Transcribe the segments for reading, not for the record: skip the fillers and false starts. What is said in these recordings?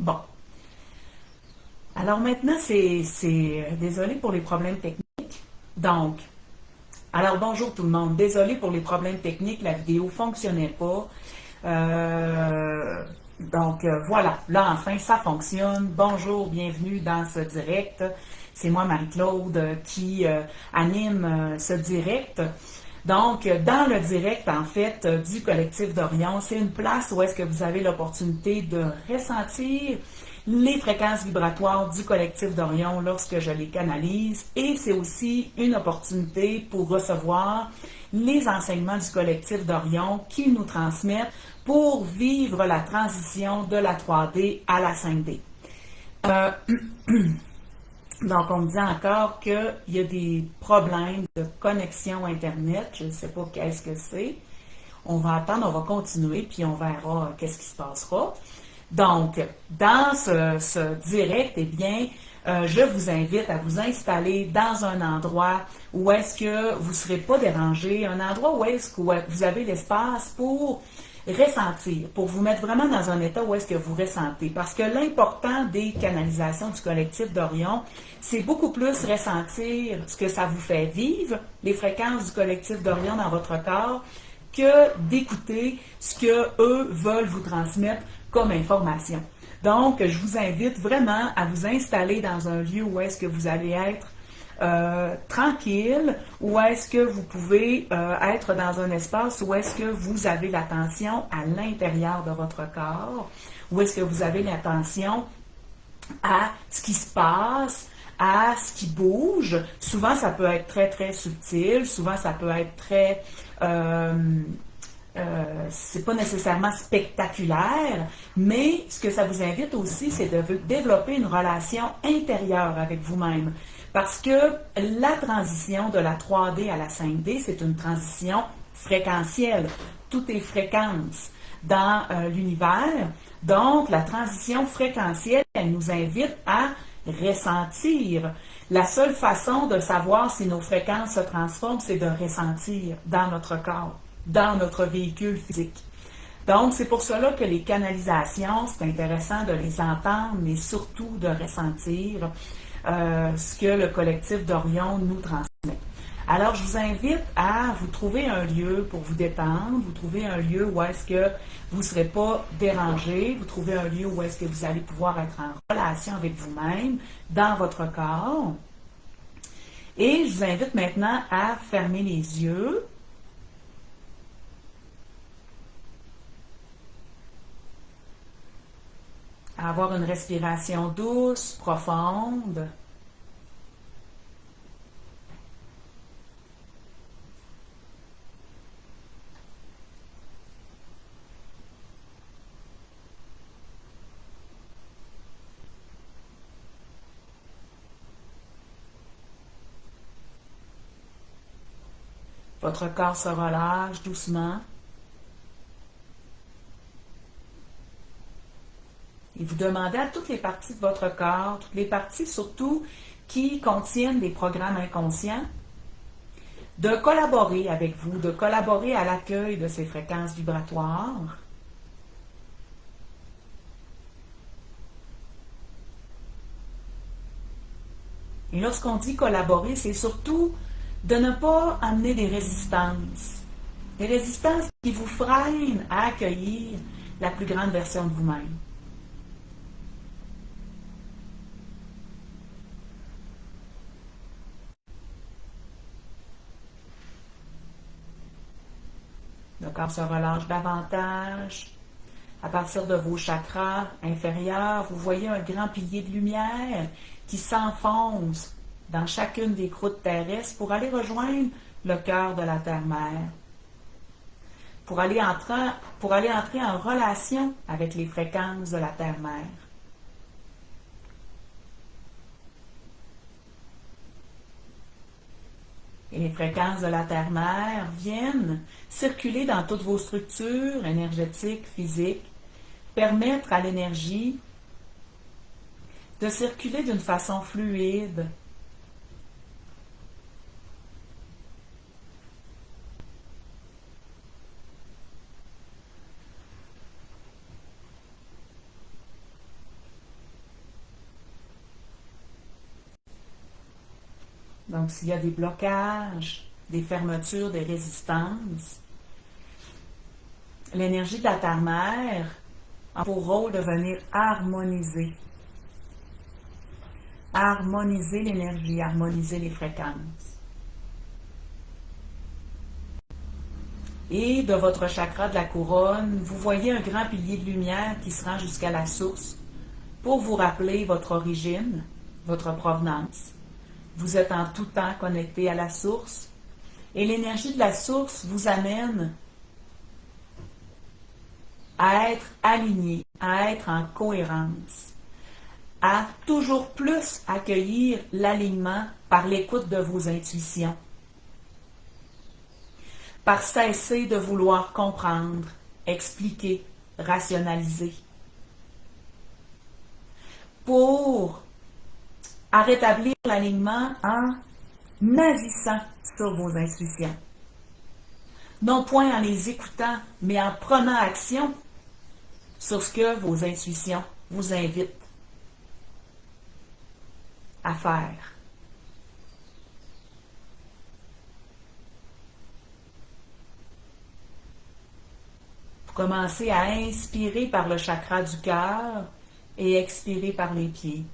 Bon. Alors maintenant, désolé pour les problèmes techniques. Donc, alors bonjour tout le monde. Désolé pour les problèmes techniques, la vidéo fonctionnait pas. Voilà, là enfin ça fonctionne. Bonjour, bienvenue dans ce direct. C'est moi Marie-Claude qui anime ce direct. Donc, dans le direct, en fait, du collectif d'Orion, c'est une place où est-ce que vous avez l'opportunité de ressentir les fréquences vibratoires du collectif d'Orion lorsque je les canalise, et c'est aussi une opportunité pour recevoir les enseignements du collectif d'Orion qu'ils nous transmettent pour vivre la transition de la 3D à la 5D. Euh, Donc, on me dit encore qu'il y a des problèmes de connexion Internet. Je ne sais pas qu'est-ce que c'est. On va attendre, on va continuer, puis on verra qu'est-ce qui se passera. Donc, dans ce direct, eh bien, je vous invite à vous installer dans un endroit où est-ce que vous ne serez pas dérangé, un endroit où est-ce que vous avez l'espace pour ressentir, pour vous mettre vraiment dans un état où est-ce que vous ressentez. Parce que l'important des canalisations du collectif d'Orion, c'est beaucoup plus ressentir ce que ça vous fait vivre, les fréquences du collectif d'Orion dans votre corps, que d'écouter ce que eux veulent vous transmettre comme information. Donc, je vous invite vraiment à vous installer dans un lieu où est-ce que vous allez être tranquille, où est-ce que vous pouvez être dans un espace où est-ce que vous avez l'attention à l'intérieur de votre corps, où est-ce que vous avez l'attention à ce qui se passe, à ce qui bouge. Souvent, ça peut être très, très subtil. Souvent, ça peut être très... c'est pas nécessairement spectaculaire, mais ce que ça vous invite aussi, c'est de développer une relation intérieure avec vous-même. Parce que la transition de la 3D à la 5D, c'est une transition fréquentielle. Tout est fréquence dans l'univers. Donc, la transition fréquentielle, elle nous invite à ressentir. La seule façon de savoir si nos fréquences se transforment, c'est de ressentir dans notre corps, dans notre véhicule physique. Donc, c'est pour cela que les canalisations, c'est intéressant de les entendre, mais surtout de ressentir ce que le collectif d'Orion nous transmet. Alors, je vous invite à vous trouver un lieu pour vous détendre, vous trouver un lieu où est-ce que vous ne serez pas dérangé, vous trouvez un lieu où est-ce que vous allez pouvoir être en relation avec vous-même, dans votre corps. Et je vous invite maintenant à fermer les yeux. À avoir une respiration douce, profonde. Votre corps se relâche doucement. Et vous demandez à toutes les parties de votre corps, toutes les parties surtout qui contiennent des programmes inconscients, de collaborer avec vous, de collaborer à l'accueil de ces fréquences vibratoires. Et lorsqu'on dit collaborer, c'est surtout de ne pas amener des résistances qui vous freinent à accueillir la plus grande version de vous-même. Le corps se relâche davantage. À partir de vos chakras inférieurs, vous voyez un grand pilier de lumière qui s'enfonce dans chacune des croûtes terrestres pour aller rejoindre le cœur de la Terre-Mère, pour aller entrer en relation avec les fréquences de la Terre-Mère. Et les fréquences de la Terre-Mère viennent circuler dans toutes vos structures énergétiques, physiques, permettre à l'énergie de circuler d'une façon fluide. Donc, s'il y a des blocages, des fermetures, des résistances, l'énergie de la Terre-Mère a pour rôle de venir harmoniser. Harmoniser l'énergie, harmoniser les fréquences. Et de votre chakra de la couronne, vous voyez un grand pilier de lumière qui se rend jusqu'à la source pour vous rappeler votre origine, votre provenance. Vous êtes en tout temps connecté à la source et l'énergie de la source vous amène à être aligné, à être en cohérence, à toujours plus accueillir l'alignement par l'écoute de vos intuitions, par cesser de vouloir comprendre, expliquer, rationaliser, pour à rétablir l'alignement en agissant sur vos intuitions. Non point en les écoutant, mais en prenant action sur ce que vos intuitions vous invitent à faire. Vous commencez à inspirer par le chakra du cœur et expirer par les pieds.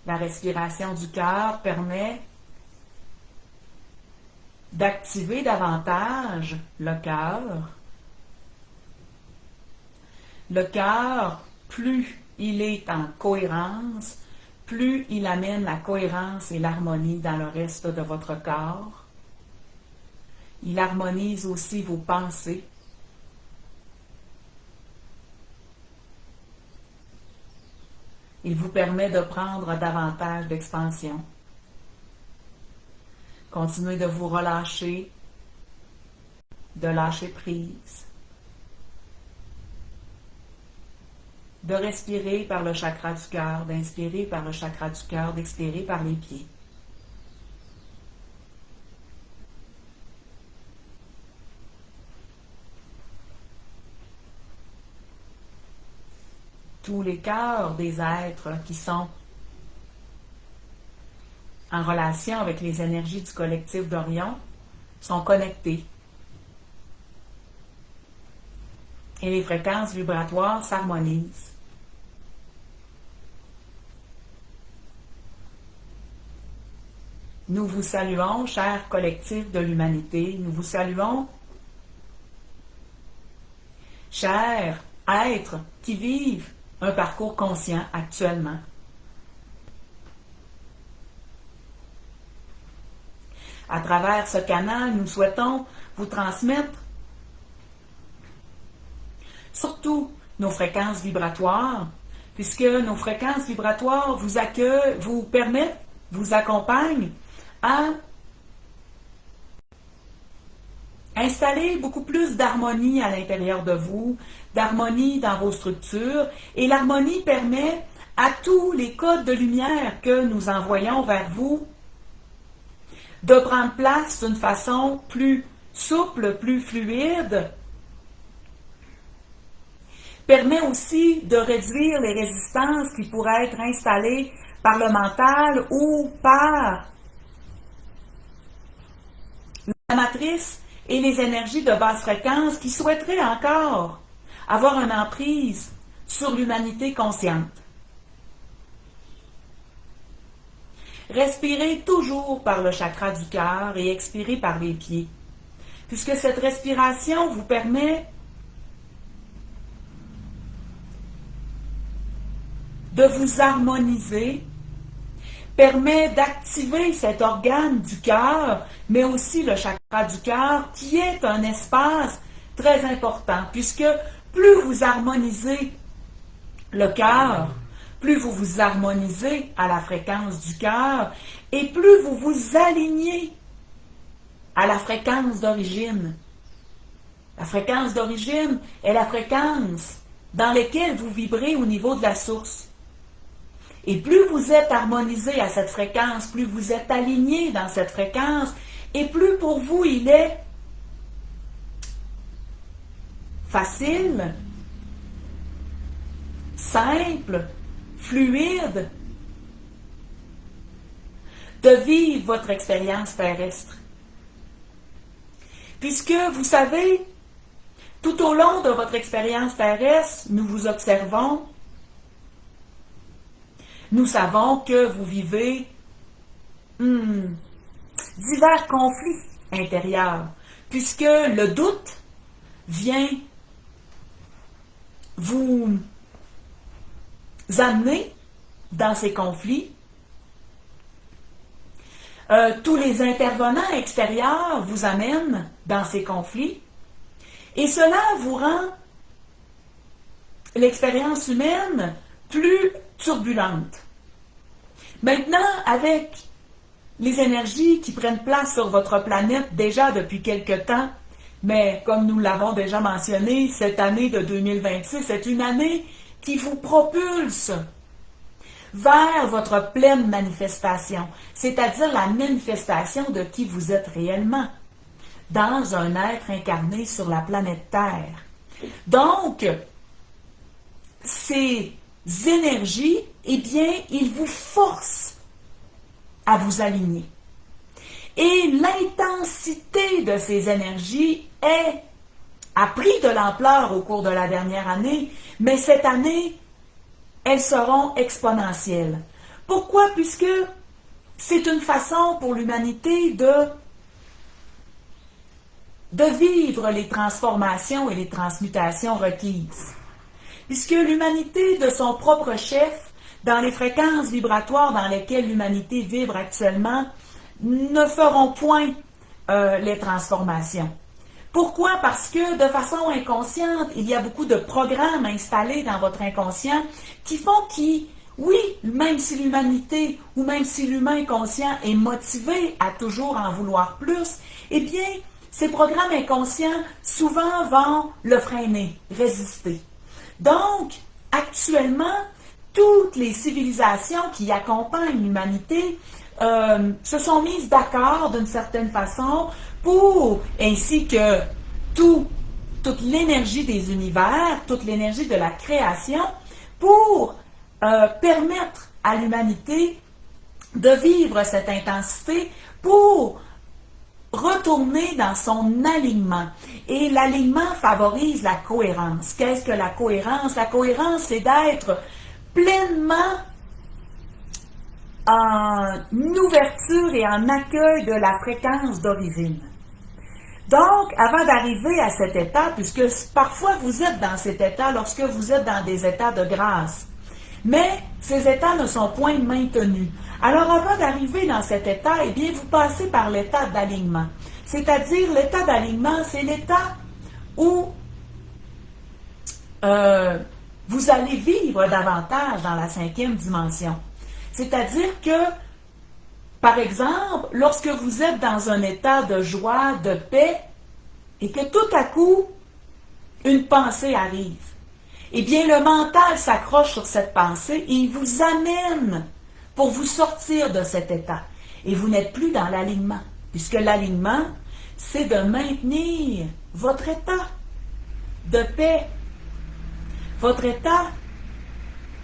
La respiration du cœur permet d'activer davantage le cœur. Le cœur, plus il est en cohérence, plus il amène la cohérence et l'harmonie dans le reste de votre corps. Il harmonise aussi vos pensées. Il vous permet de prendre davantage d'expansion. Continuez de vous relâcher, de lâcher prise, de respirer par le chakra du cœur, d'inspirer par le chakra du cœur, d'expirer par les pieds. Tous les cœurs des êtres qui sont en relation avec les énergies du collectif d'Orion sont connectés. Et les fréquences vibratoires s'harmonisent. Nous vous saluons, chers collectifs de l'humanité. Nous vous saluons, chers êtres qui vivent un parcours conscient actuellement. À travers ce canal, nous souhaitons vous transmettre surtout nos fréquences vibratoires, puisque nos fréquences vibratoires vous accueillent, vous permettent, vous accompagnent à installer beaucoup plus d'harmonie à l'intérieur de vous, d'harmonie dans vos structures, et l'harmonie permet à tous les codes de lumière que nous envoyons vers vous de prendre place d'une façon plus souple, plus fluide, permet aussi de réduire les résistances qui pourraient être installées par le mental ou par la matrice et les énergies de basse fréquence qui souhaiteraient encore avoir une emprise sur l'humanité consciente. Respirez toujours par le chakra du cœur et expirez par les pieds, puisque cette respiration vous permet de vous harmoniser, permet d'activer cet organe du cœur, mais aussi le chakra du cœur, qui est un espace très important, puisque plus vous harmonisez le cœur, plus vous vous harmonisez à la fréquence du cœur, et plus vous vous alignez à la fréquence d'origine. La fréquence d'origine est la fréquence dans laquelle vous vibrez au niveau de la source. Et plus vous êtes harmonisé à cette fréquence, plus vous êtes aligné dans cette fréquence, et plus pour vous il est facile, simple, fluide de vivre votre expérience terrestre. Puisque, vous savez, tout au long de votre expérience terrestre, nous vous observons, nous savons que vous vivez divers conflits intérieurs, puisque le doute vient vous amener dans ces conflits. Tous les intervenants extérieurs vous amènent dans ces conflits, et cela vous rend l'expérience humaine plus turbulente. Maintenant, avec les énergies qui prennent place sur votre planète déjà depuis quelque temps, mais comme nous l'avons déjà mentionné, cette année de 2026 est une année qui vous propulse vers votre pleine manifestation, c'est-à-dire la manifestation de qui vous êtes réellement, dans un être incarné sur la planète Terre. Donc, ces énergies, eh bien, ils vous forcent à vous aligner. Et l'intensité de ces énergies a pris de l'ampleur au cours de la dernière année, mais cette année, elles seront exponentielles. Pourquoi? Puisque c'est une façon pour l'humanité de vivre les transformations et les transmutations requises. Puisque l'humanité, de son propre chef, dans les fréquences vibratoires dans lesquelles l'humanité vibre actuellement, ne feront point les transformations. Pourquoi? Parce que de façon inconsciente, il y a beaucoup de programmes installés dans votre inconscient qui font oui, même si l'humanité ou même si l'humain conscient est motivé à toujours en vouloir plus, eh bien, ces programmes inconscients souvent vont le freiner, résister. Donc, actuellement, toutes les civilisations qui accompagnent l'humanité se sont mises d'accord d'une certaine façon ainsi que toute l'énergie des univers, toute l'énergie de la création, pour permettre à l'humanité de vivre cette intensité, pour retourner dans son alignement. Et l'alignement favorise la cohérence. Qu'est-ce que la cohérence? La cohérence, c'est d'être pleinement en ouverture et en accueil de la fréquence d'origine. Donc, avant d'arriver à cet état, puisque parfois vous êtes dans cet état lorsque vous êtes dans des états de grâce, mais ces états ne sont point maintenus. Alors, avant d'arriver dans cet état, eh bien, vous passez par l'état d'alignement. C'est-à-dire, l'état d'alignement, c'est l'état où vous allez vivre davantage dans la 5e dimension. C'est-à-dire que, par exemple, lorsque vous êtes dans un état de joie, de paix, et que tout à coup, une pensée arrive, eh bien, le mental s'accroche sur cette pensée et il vous amène pour vous sortir de cet état. Et vous n'êtes plus dans l'alignement, puisque l'alignement, c'est de maintenir votre état de paix, votre état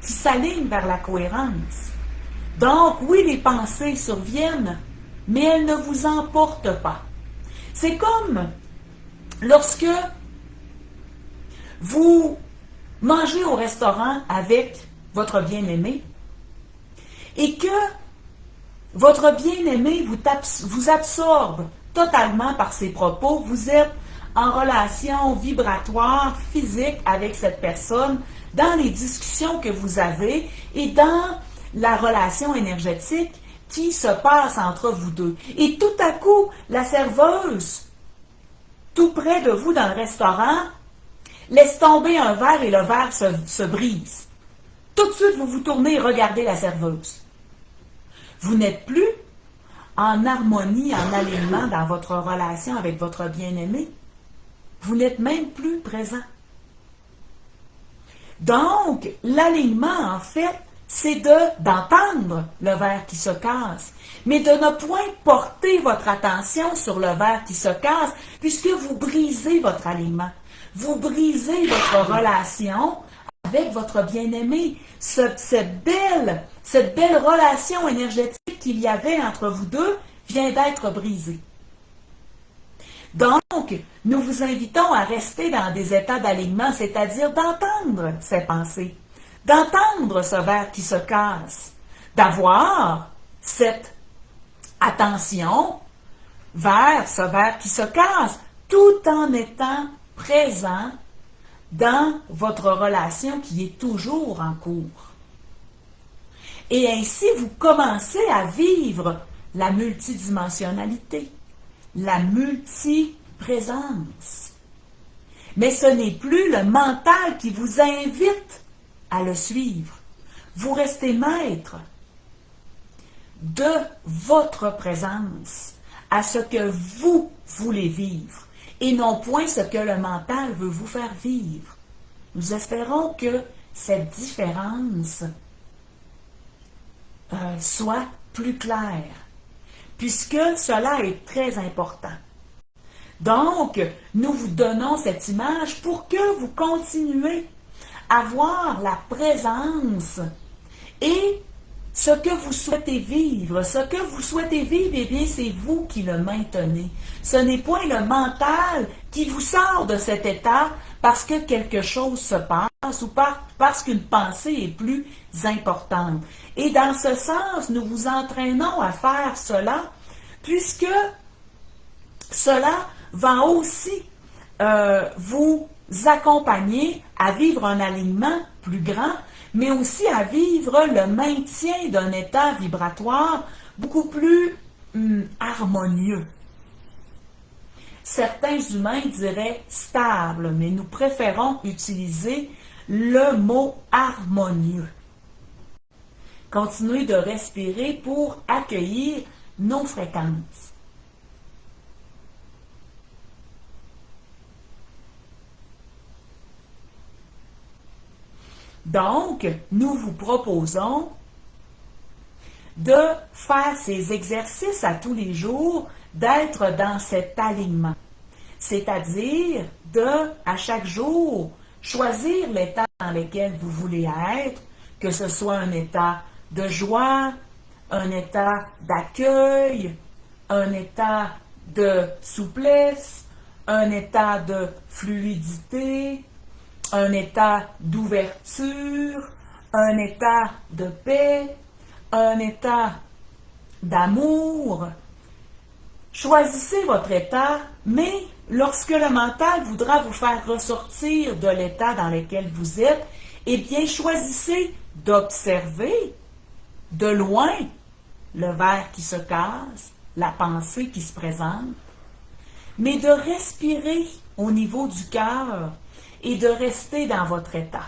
qui s'aligne vers la cohérence. Donc, oui, les pensées surviennent, mais elles ne vous emportent pas. C'est comme lorsque vous mangez au restaurant avec votre bien-aimé et que votre bien-aimé vous absorbe totalement par ses propos, vous êtes en relation vibratoire, physique avec cette personne, dans les discussions que vous avez et dans la relation énergétique qui se passe entre vous deux. Et tout à coup, la serveuse, tout près de vous dans le restaurant, laisse tomber un verre et le verre se brise. Tout de suite, vous vous tournez et regardez la serveuse. Vous n'êtes plus en harmonie, en alignement dans votre relation avec votre bien-aimé. Vous n'êtes même plus présent. Donc, l'alignement, en fait, c'est d'entendre le verre qui se casse, mais de ne point porter votre attention sur le verre qui se casse, puisque vous brisez votre alignement. Vous brisez votre relation avec votre bien-aimé. Cette belle relation énergétique qu'il y avait entre vous deux vient d'être brisée. Donc, nous vous invitons à rester dans des états d'alignement, c'est-à-dire d'entendre ces pensées, d'entendre ce verre qui se casse, d'avoir cette attention vers ce verre qui se casse, tout en étant présent dans votre relation qui est toujours en cours. Et ainsi, vous commencez à vivre la multidimensionnalité, la multiprésence. Mais ce n'est plus le mental qui vous invite à le suivre. Vous restez maître de votre présence à ce que vous voulez vivre et non point ce que le mental veut vous faire vivre. Nous espérons que cette différence soit plus claire, puisque cela est très important. Donc, nous vous donnons cette image pour que vous continuez à voir la présence et ce que vous souhaitez vivre. Ce que vous souhaitez vivre, eh bien, c'est vous qui le maintenez. Ce n'est point le mental qui vous sort de cet état parce que quelque chose se passe ou parce qu'une pensée est plus importante. Et dans ce sens, nous vous entraînons à faire cela, puisque cela va aussi vous accompagner à vivre un alignement plus grand, mais aussi à vivre le maintien d'un état vibratoire beaucoup plus harmonieux. Certains humains diraient stable, mais nous préférons utiliser le mot harmonieux. Continuez de respirer pour accueillir nos fréquences. Donc, nous vous proposons de faire ces exercices à tous les jours, d'être dans cet alignement. C'est-à-dire de, à chaque jour, choisir l'état dans lequel vous voulez être, que ce soit un état de joie, un état d'accueil, un état de souplesse, un état de fluidité, un état d'ouverture, un état de paix, un état d'amour. Choisissez votre état, mais lorsque le mental voudra vous faire ressortir de l'état dans lequel vous êtes, eh bien, choisissez d'observer de loin le verre qui se casse, la pensée qui se présente, mais de respirer au niveau du cœur et de rester dans votre état.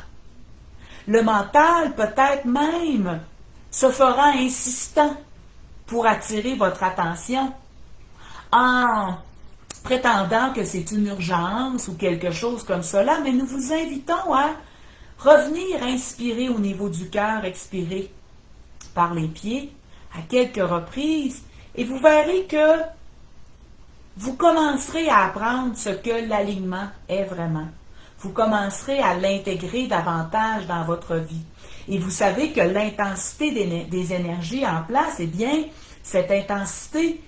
Le mental peut-être même se fera insistant pour attirer votre attention en prétendant que c'est une urgence ou quelque chose comme cela, mais nous vous invitons à revenir inspirer au niveau du cœur, expirer par les pieds à quelques reprises et vous verrez que vous commencerez à apprendre ce que l'alignement est vraiment. Vous commencerez à l'intégrer davantage dans votre vie. Et vous savez que l'intensité des énergies en place, eh bien, cette intensité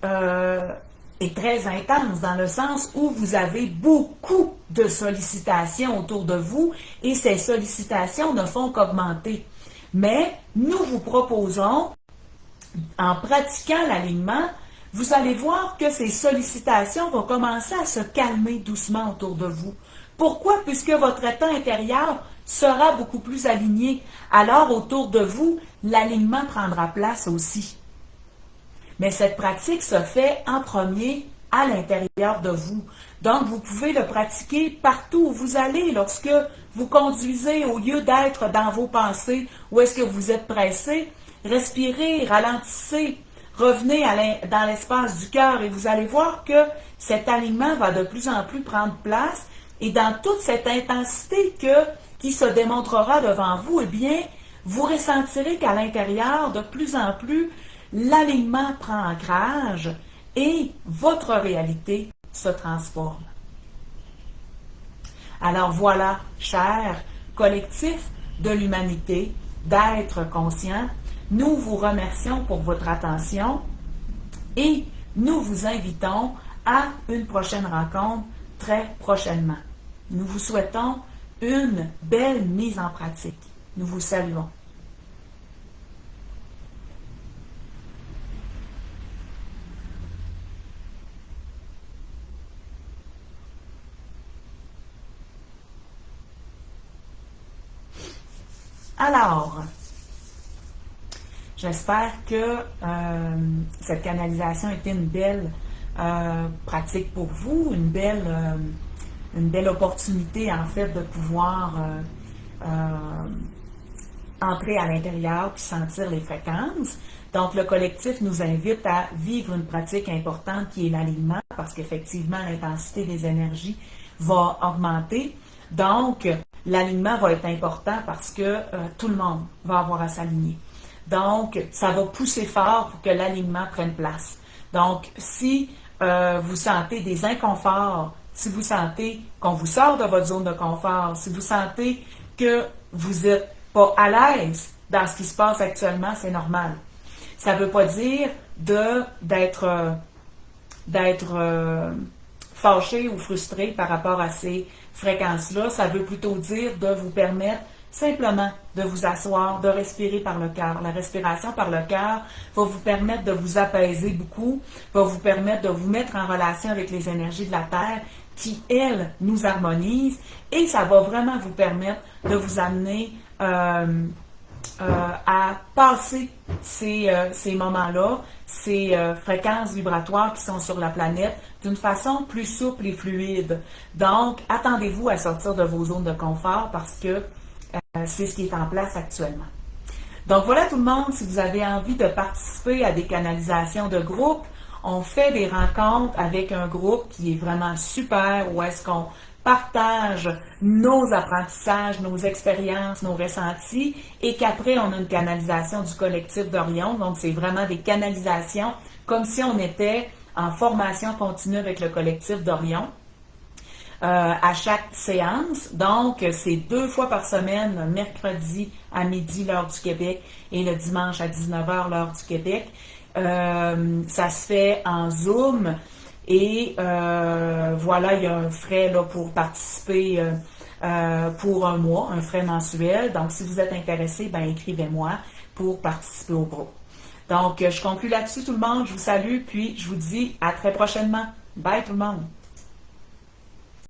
est très intense dans le sens où vous avez beaucoup de sollicitations autour de vous et ces sollicitations ne font qu'augmenter. Mais nous vous proposons, en pratiquant l'alignement, vous allez voir que ces sollicitations vont commencer à se calmer doucement autour de vous. Pourquoi? Puisque votre état intérieur sera beaucoup plus aligné. Alors, autour de vous, l'alignement prendra place aussi. Mais cette pratique se fait en premier à l'intérieur de vous. Donc, vous pouvez le pratiquer partout où vous allez, lorsque vous conduisez, au lieu d'être dans vos pensées, où est-ce que vous êtes pressé, respirez, ralentissez, revenez dans l'espace du cœur et vous allez voir que cet alignement va de plus en plus prendre place et dans toute cette intensité qui se démontrera devant vous, eh bien, vous ressentirez qu'à l'intérieur, de plus en plus, l'alignement prend ancrage et votre réalité se transforme. Alors voilà, cher collectif de l'humanité, d'être conscient, nous vous remercions pour votre attention et nous vous invitons à une prochaine rencontre très prochainement. Nous vous souhaitons une belle mise en pratique. Nous vous saluons. Alors, j'espère que cette canalisation était une belle pratique pour vous, une belle opportunité en fait de pouvoir entrer à l'intérieur puis sentir les fréquences. Donc, le collectif nous invite à vivre une pratique importante qui est l'alignement parce qu'effectivement, l'intensité des énergies va augmenter. Donc, l'alignement va être important parce que tout le monde va avoir à s'aligner. Donc, ça va pousser fort pour que l'alignement prenne place. Donc, si vous sentez des inconforts, si vous sentez qu'on vous sort de votre zone de confort, si vous sentez que vous n'êtes pas à l'aise dans ce qui se passe actuellement, c'est normal. Ça ne veut pas dire d'être fâché ou frustré par rapport à ces fréquences-là. Ça veut plutôt dire de vous permettre simplement de vous asseoir, de respirer par le cœur. La respiration par le cœur va vous permettre de vous apaiser beaucoup, va vous permettre de vous mettre en relation avec les énergies de la Terre qui, elles, nous harmonisent et ça va vraiment vous permettre de vous amener à passer ces moments-là, ces fréquences vibratoires qui sont sur la planète d'une façon plus souple et fluide. Donc, attendez-vous à sortir de vos zones de confort parce que c'est ce qui est en place actuellement. Donc voilà tout le monde, si vous avez envie de participer à des canalisations de groupe, on fait des rencontres avec un groupe qui est vraiment super, où est-ce qu'on partage nos apprentissages, nos expériences, nos ressentis, et qu'après, on a une canalisation du collectif d'Orion. Donc, c'est vraiment des canalisations comme si on était en formation continue avec le collectif d'Orion. À chaque séance. Donc, c'est 2 fois par semaine, le mercredi à midi, l'heure du Québec, et le dimanche à 19h, l'heure du Québec. Ça se fait en Zoom et voilà, il y a un frais là, pour participer pour un mois, un frais mensuel. Donc, si vous êtes intéressé, ben, écrivez-moi pour participer au groupe. Donc, je conclue là-dessus tout le monde. Je vous salue, puis je vous dis à très prochainement. Bye tout le monde!